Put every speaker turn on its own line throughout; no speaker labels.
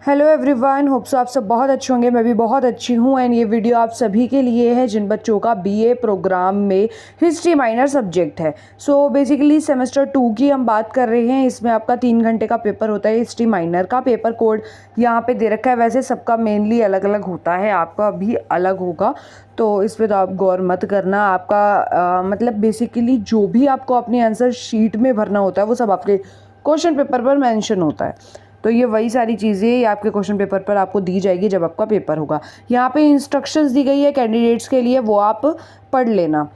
Hello everyone, hope so आप सब बहुत अच्छे होंगे। मैं भी बहुत अच्छी हूँ एंड ये वीडियो आप सभी के लिए है जिन बच्चों का बीए प्रोग्राम में हिस्ट्री माइनर सब्जेक्ट है। सो बेसिकली सेमेस्टर 2 की हम बात कर रहे हैं। इसमें आपका 3 घंटे का पेपर होता है। हिस्ट्री माइनर का पेपर कोड यहाँ पे दे रखा है। वैसे सबका मेनली अलग अलग होता है, आपका भी अलग होगा, तो इस पर तो आप गौर मत करना। आपका मतलब बेसिकली जो भी आपको अपने आंसर शीट में भरना होता है वो सब आपके क्वेश्चन पेपर पर मेंशन होता है। तो ये वही सारी चीज़ें आपके क्वेश्चन पेपर पर आपको दी जाएगी जब आपका पेपर होगा। यहाँ पे इंस्ट्रक्शंस दी गई है कैंडिडेट्स के लिए, वो आप पढ़ लेना।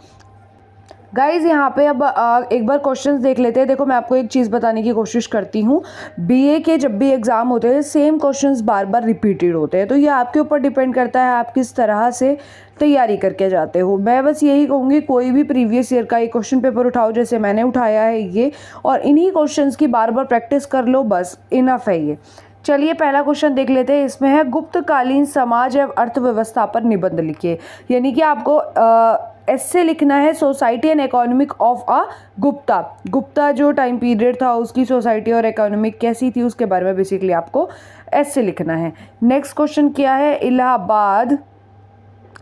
गाइज़ यहाँ पे अब एक बार क्वेश्चंस देख लेते हैं। देखो, मैं आपको एक चीज़ बताने की कोशिश करती हूँ। बीए के जब भी एग्ज़ाम होते हैं सेम क्वेश्चंस बार बार रिपीटेड होते हैं, तो ये आपके ऊपर डिपेंड करता है आप किस तरह से तैयारी करके जाते हो। मैं बस यही कहूँगी, कोई भी प्रीवियस ईयर का एक क्वेश्चन पेपर उठाओ जैसे मैंने उठाया है ये, और इन्हीं क्वेश्चंस की बार बार प्रैक्टिस कर लो, बस इनफ है ये। चलिए पहला क्वेश्चन देख लेते हैं। इसमें है गुप्तकालीन समाज एवं अर्थव्यवस्था पर निबंध लिखिए। यानी कि आपको ऐसे लिखना है society and economic of a Gupta जो टाइम पीरियड था उसकी सोसाइटी और इकोनॉमिक कैसी थी उसके बारे में बेसिकली आपको ऐसे लिखना है। नेक्स्ट क्वेश्चन क्या है, इलाहाबाद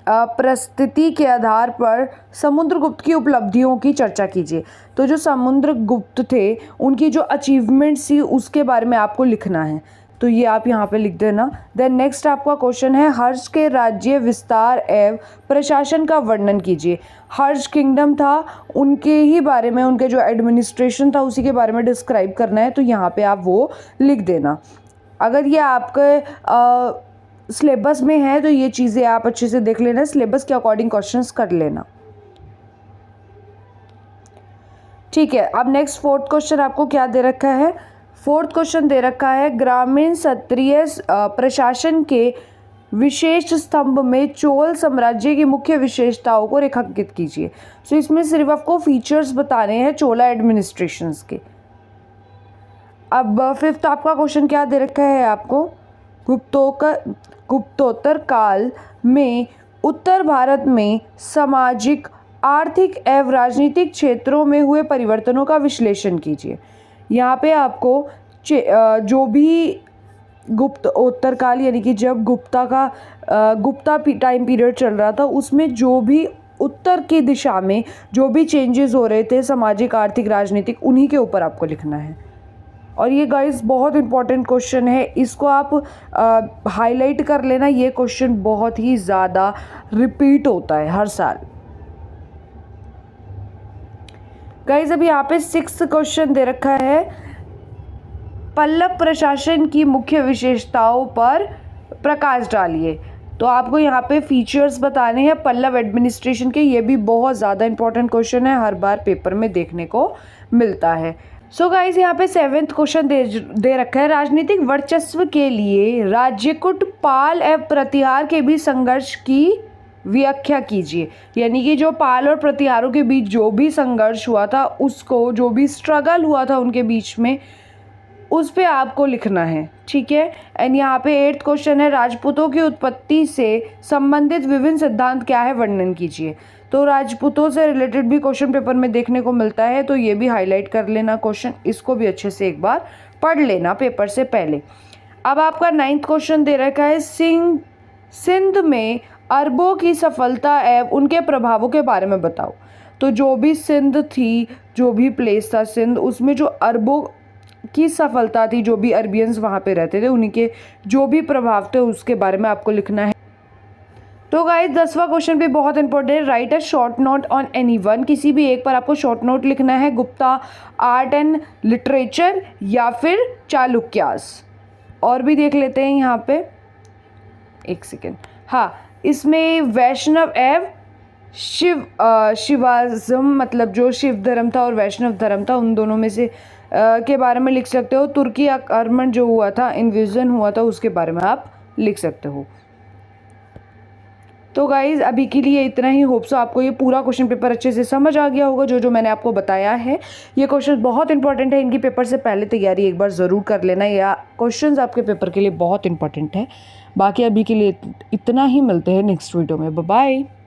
परिस्थिति के आधार पर समुद्रगुप्त की उपलब्धियों की चर्चा कीजिए। तो जो समुद्रगुप्त थे उनकी जो अचीवमेंट्स थी उसके बारे में आपको लिखना है, तो ये आप यहाँ पे लिख देना। देन नेक्स्ट आपका क्वेश्चन है, हर्ष के राज्य विस्तार एवं प्रशासन का वर्णन कीजिए। हर्ष किंगडम था, उनके ही बारे में, उनके जो एडमिनिस्ट्रेशन था उसी के बारे में डिस्क्राइब करना है, तो यहाँ पे आप वो लिख देना। अगर ये आपके सिलेबस में है तो ये चीज़ें आप अच्छे से देख लेना, सिलेबस के अकॉर्डिंग क्वेश्चंस कर लेना। ठीक है, अब नेक्स्ट फोर्थ क्वेश्चन आपको क्या दे रखा है। फोर्थ क्वेश्चन दे रखा है, ग्रामीण क्षत्रिय प्रशासन के विशेष स्तंभ में चोल साम्राज्य की मुख्य विशेषताओं को रेखांकित कीजिए। सो इसमें सिर्फ आपको फीचर्स बताने हैं चोला एडमिनिस्ट्रेशंस के। अब फिफ्थ आपका क्वेश्चन क्या दे रखा है आपको, गुप्तोत्तर काल में उत्तर भारत में सामाजिक, आर्थिक एवं राजनीतिक क्षेत्रों में हुए परिवर्तनों का विश्लेषण कीजिए। यहाँ पे आपको जो भी गुप्तोत्तर काल यानी कि जब गुप्ता टाइम पीरियड चल रहा था उसमें जो भी उत्तर की दिशा में जो भी चेंजेस हो रहे थे सामाजिक, आर्थिक, राजनीतिक, उन्हीं के ऊपर आपको लिखना है। और ये गाइस बहुत इंपॉर्टेंट क्वेश्चन है, इसको आप हाईलाइट कर लेना। ये क्वेश्चन बहुत ही ज़्यादा रिपीट होता है हर साल। गाइस अभी यहाँ पे 6th क्वेश्चन दे रखा है, पल्लव प्रशासन की मुख्य विशेषताओं पर प्रकाश डालिए। तो आपको यहाँ पे फीचर्स बताने हैं पल्लव एडमिनिस्ट्रेशन के। ये भी बहुत ज़्यादा इंपॉर्टेंट क्वेश्चन है, हर बार पेपर में देखने को मिलता है। सो गाइस यहाँ पे 7th क्वेश्चन दे रखा है, राजनीतिक वर्चस्व के लिए राज्यकुट, पाल एवं प्रतिहार के बीच संघर्ष की व्याख्या कीजिए। यानी कि जो पाल और प्रतिहारों के बीच जो भी संघर्ष हुआ था उसको, जो भी स्ट्रगल हुआ था उनके बीच में, उस पे आपको लिखना है। ठीक है, एंड यहाँ पे 8th क्वेश्चन है, राजपूतों की उत्पत्ति से संबंधित विभिन्न सिद्धांत क्या है, वर्णन कीजिए। तो राजपूतों से रिलेटेड भी क्वेश्चन पेपर में देखने को मिलता है, तो ये भी हाईलाइट कर लेना क्वेश्चन, इसको भी अच्छे से एक बार पढ़ लेना पेपर से पहले। अब आपका 9th क्वेश्चन दे रखा है, सिंध में अरबों की सफलता एवं उनके प्रभावों के बारे में बताओ। तो जो भी सिंध थी, जो भी प्लेस था सिंध, उसमें जो अरबों की सफलता थी, जो भी अरबियंस वहाँ पे रहते थे, उन्हीं के जो भी प्रभाव थे उसके बारे में आपको लिखना है। तो गाइस 10वां क्वेश्चन भी बहुत इंपॉर्टेंट है, right a short note on anyone. किसी भी एक पर आपको शॉर्ट नोट लिखना है, गुप्ता आर्ट एंड लिटरेचर या फिर चालुक्यास। और भी देख लेते हैं यहाँ पे, एक सेकेंड। हाँ, इसमें वैष्णव एवं शिवाज़म, मतलब जो शिव धर्म था और वैष्णव धर्म था, उन दोनों में से के बारे में लिख सकते हो। तुर्की आक्रमण जो हुआ था, इन्वेजन हुआ था, उसके बारे में आप लिख सकते हो। तो गाइज़ अभी के लिए इतना ही। होप सो आपको ये पूरा क्वेश्चन पेपर अच्छे से समझ आ गया होगा, जो मैंने आपको बताया है। ये क्वेश्चन बहुत इंपॉर्टेंट है, इनकी पेपर से पहले तैयारी एक बार ज़रूर कर लेना, या क्वेश्चंस आपके पेपर के लिए बहुत इंपॉर्टेंट है। बाकी अभी के लिए इतना ही, मिलते हैं नेक्स्ट वीडियो में। Bye bye.